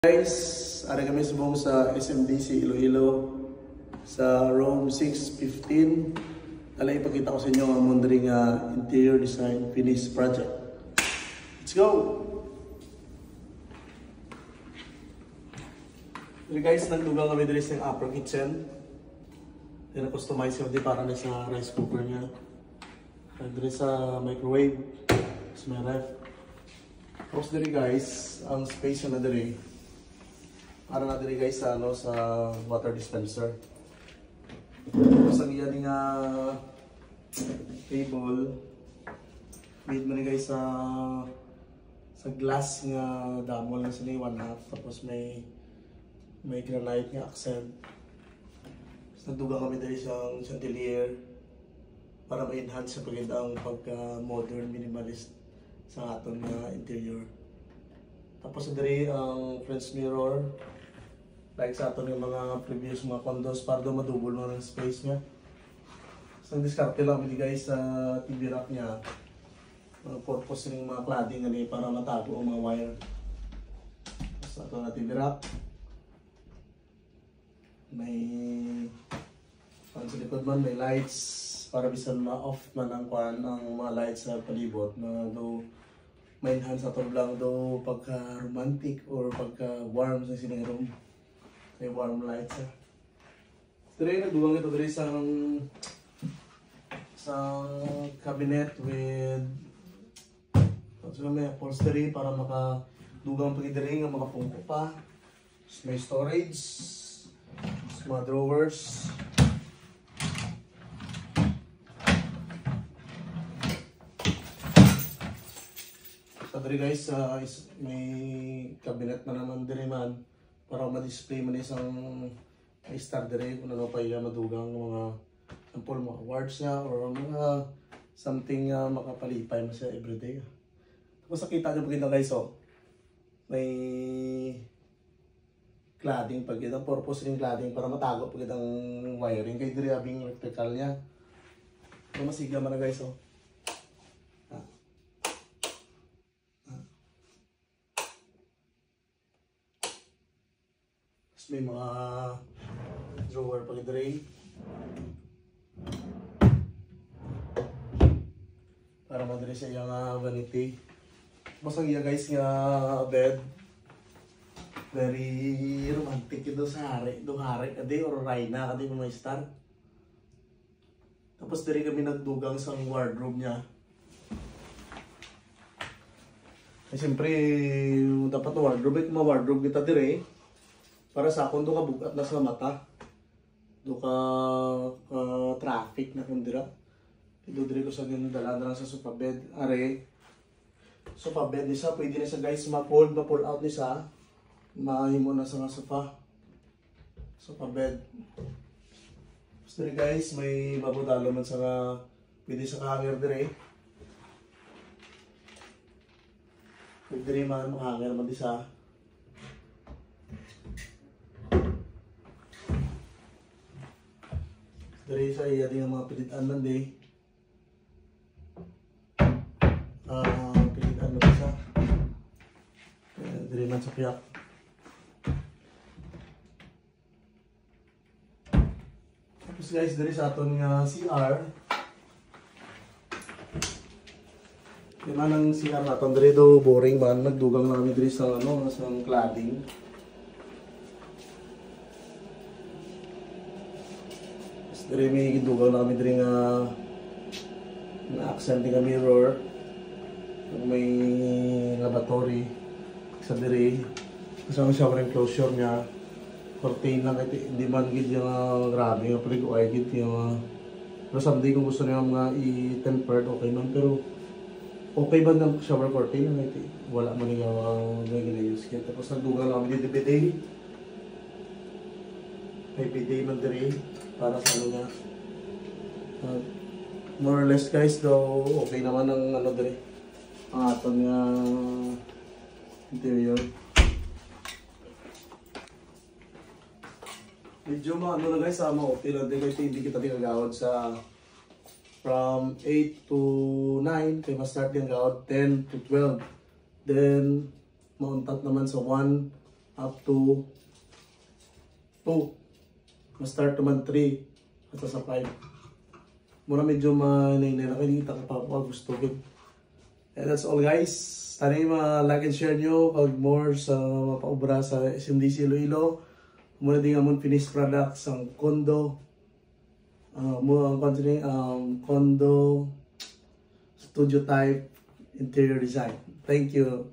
Guys, ada kami subong sa SMDC Iloilo sa room 615. Dala ipakita ko sa inyo ang mundring interior design finish project. Let's go! Dili guys, nagdugang kami dali sa upper kitchen. Dili customize kami para na sa rice cooker niya. Dili sa microwave, sa may ref. Tapos dili guys, ang space na dali para na dili guys sa water dispenser. Tapos ang iyan nga table made mo ni guys sa glass nga damol na sila 1/2, tapos may granite nga accent. Tapos nagduga kami dali siyang chandelier para ma-enhance sa pagandang pagka-modern minimalist sa aton nga interior. Tapos dali ang French mirror like sa aton yung mga previous mga condos para daw madouble mo ng space niya. So diskarte lang kami guys sa TV rack niya. Ang purpose ng mga cladding ani para matago ang mga wire. Sa ato na TV rack. May sa likod man may lights para bisan ma-off man ang mga lights sa palibot na do ma-enhance ato lang do pagka romantic or pagka warm sa sining room. May warm lights. Dito nagdugang ito dito sa cabinet with may upholstery para makadugang pagidiri nga makapungko pa. May storage, mga drawers. So dito guys, may cabinet na naman dito man para ma-display man isang star dire kung ano pa yung madugang mga example mga awards niya or mga something makapalipay mo siya everyday. Tapos nakita nyo pagkita guys, may cladding pagkita, purpose rin cladding para matago pagkita ang wiring kay dire abing electrical niya. So masigla man na guys. May mga drawer pag dre para madre sa yung vanity. Tapos ang iya guys nga bed very romantic ito sa hari kadi or Rhina kadi may star. Tapos diri kami nagdugang sa wardrobe niya. Siyempre dapat wardrobe wardrobe kita dire para sa akong do ka bugat na sa mata. Do ka traffic na kundira. Ito dire ko sa ginadala na lang sa sofa bed. Are sofa bed ni sa pwede na sa guys ma-fold, ma-pull out ni sa. Mahimo na sa sofa. Sofa bed. So dire guys may mabudalo man sa pwede sa hanger dire. Pwede dire man hanger man di sa. Dari sa iya din mga pilitan man di. Pilitan man sa. Dari man sa piyak. Tapos guys, dari sa aton nga CR. Di man ang CR naton dari do boring man nagdugang na kami dari sa sa cladding. Dari may gidugaw na kami dari nga accent nga mirror. May lavatory sa diri. Kasama shower enclosure niya. Curtain lang ito. Hindi man gid yung grabe nga pala ko ay gid yung pero someday kung gusto niyo mga i-tempered okay man, pero okay ba ng shower curtain lang ito. Wala man yung ginayos kaya. Tapos nagdugaw na kami dito bidet. May bidet man diri para sa ano niya. More or less guys, though okay naman ang ano dire. Ang aton nga interior. Medyo ano na guys, okay lang din guys, hindi kita tinagawad sa from 8 to 9 kay ma-start yung gawad 10 to 12. Then mauntat naman sa 1 up to 2. Ma-start naman 3 at sa 5. Muna medyo manay-nay na kinita ka pa po gusto ko. And that's all guys. Sana yung like and share nyo pag more sa mapaubra sa SMDC Iloilo. Muna din ang finished products ang condo. Condo studio type interior design. Thank you.